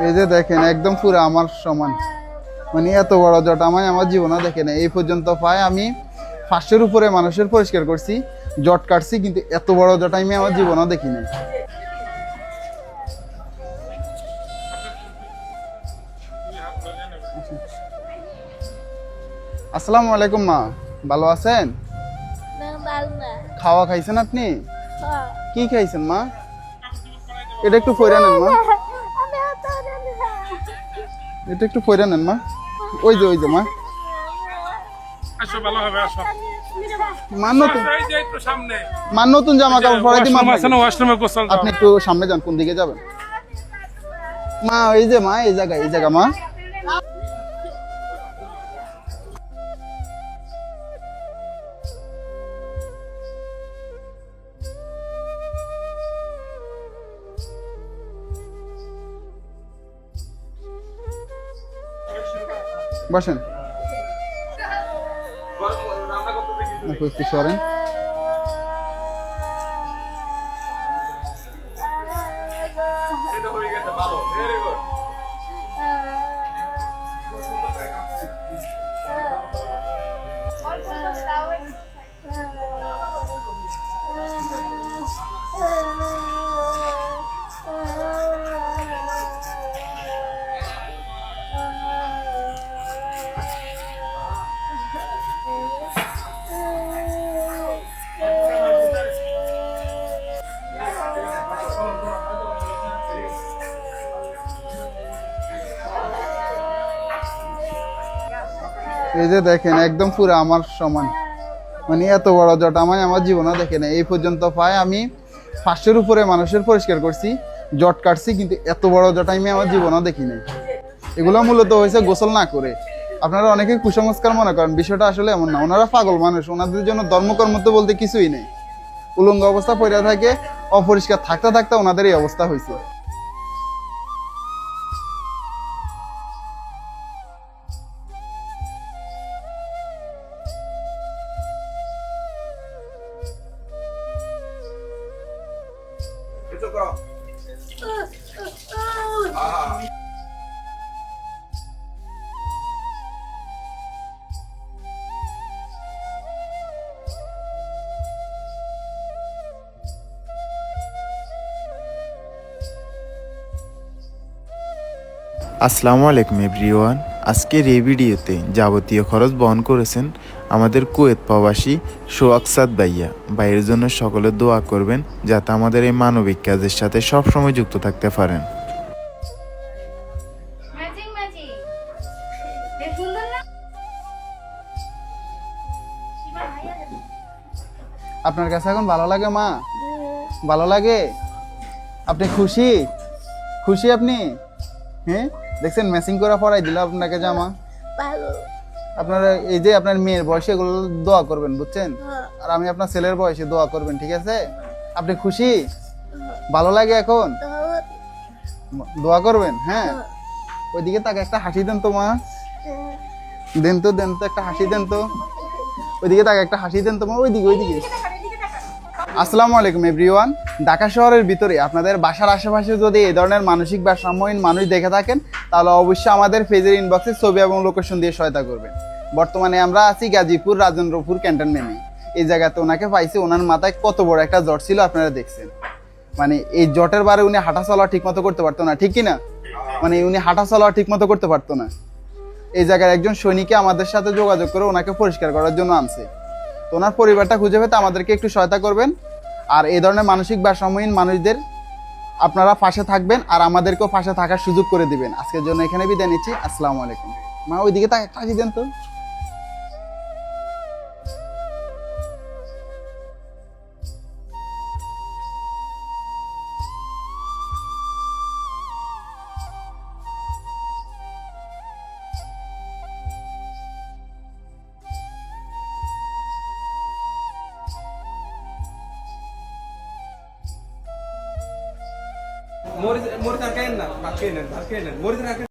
এই যে দেখেন একদম পুরো আমার সমান, মানে এত বড় জট আমি আমার জীবনে দেখে নাই এই পর্যন্ত। পাই আমি 500-এর উপরে মানুষের পরিষ্কার করছি, জট কাটছি, কিন্তু এত বড় জট আমি আমার জীবনে দেখি নাই। আসসালামু আলাইকুম মা, ভালো আছেন? খাওয়া খাইছেন আপনি? কি খাইছেন মা? এটা একটু পয়রা নেন মা, এটা একটু পয়রা নেন মা। ওই যে মা, নতুন জামা কাপড় পরাই দিই। আপনি একটু সামনে যান, কোন দিকে যাবেন মা? এই যে মা, এই জায়গা মা। বসেন, একটু সরেন। এই যে দেখেন একদম পুরো আমার সমান, মানে এত বড় জট আমি আমার জীবনে দেখে নাই এই পর্যন্ত। পাই আমি 500-এর উপরে মানুষের পরিষ্কার করছি, জট কাটছি, কিন্তু এত বড় জট আমি আমার জীবনে দেখি নাই। এগুলো মূলত হয়েছে গোসল না করে। আপনারা অনেকে কুসংস্কার মনে করেন, বিষয়টা আসলে এমন না। ওনারা পাগল মানুষ, ওনাদের জন্য ধর্মকর্ম তো বলতে কিছুই নেই। উলঙ্গ অবস্থা পড়ে থাকে, অপরিষ্কার থাকতে থাকতে ওনাদের এই অবস্থা হয়েছে। আসসালামু আলাইকুম এভরিওয়ান। আজকের এই ভিডিওতে যাবতীয় খরচ বহন করেছেন আমাদের কুয়েত প্রবাসী সোয়াকসাদ ভাইয়া। ভাইয়ের জন্য সকলে দোয়া করবেন যাতে আমাদের এই মানবিক কাজের সাথে সবসময় যুক্ত থাকতে পারেন। আপনার কাছে এখন ভালো লাগে মা? ভালো লাগে? আপনি খুশি? খুশি আপনি? হ্যাঁ, দেখছেন ম্যাচিং করে পরাই দিল আপনাকে জামা। আপনার এই যে আপনার মেয়ের বয়সে এগুলো দোয়া করবেন, বুঝছেন? আর আমি আপনার ছেলের বয়সে দোয়া করবেন, ঠিক আছে? আপনি খুশি? ভালো লাগে এখন? দোয়া করবেন, হ্যাঁ। ওইদিকে তাকে একটা হাসি দেন তো মা, দেন তো একটা হাসি দেন তো। ওইদিকে তাকে একটা হাসি দেন তো মা, ওইদিকে। আসসালামু আলাইকুম এভরিওয়ান। ঢাকা শহরের ভিতরে আপনাদের বাসার আশেপাশে যদি এই ধরনের মানসিক ভারসাম্যহীন মানুষ দেখে থাকেন, তাহলে অবশ্যই আমাদের পেজের ইনবক্সে ছবি এবং লোকেশন দিয়ে সহায়তা করবেন। বর্তমানে আমরা আছি গাজীপুর রাজেন্দ্রপুর ক্যান্টনমেন্টে। এই জায়গাতে ওনাকে পাইছি, ওনার মাথায় কত বড় একটা জট ছিল আপনারা দেখছেন। মানে এই জটের বারে উনি হাঁটা চলা ঠিক মতো করতে পারতো না, ঠিক কিনা? মানে উনি হাঁটা চলা ঠিক মতো করতে পারতো না। এই জায়গার একজন সৈনিকে আমাদের সাথে যোগাযোগ করে ওনাকে পরিষ্কার করার জন্য আনছে। তো ওনার পরিবারটা খুঁজে পেতে আমাদেরকে একটু সহায়তা করবেন। আর এই ধরনের মানসিক ভারসাম্যহীন মানুষদের আপনারা পাশে থাকবেন, আর আমাদেরকেও পাশে থাকার সুযোগ করে দিবেন। আজকের জন্য এখানে বিদায় নিচ্ছি। আসসালামু আলাইকুম। মা ওইদিকে তাকে কাজী দেন তো। মরিচ আর কেন না, কেনেন মরিচ আর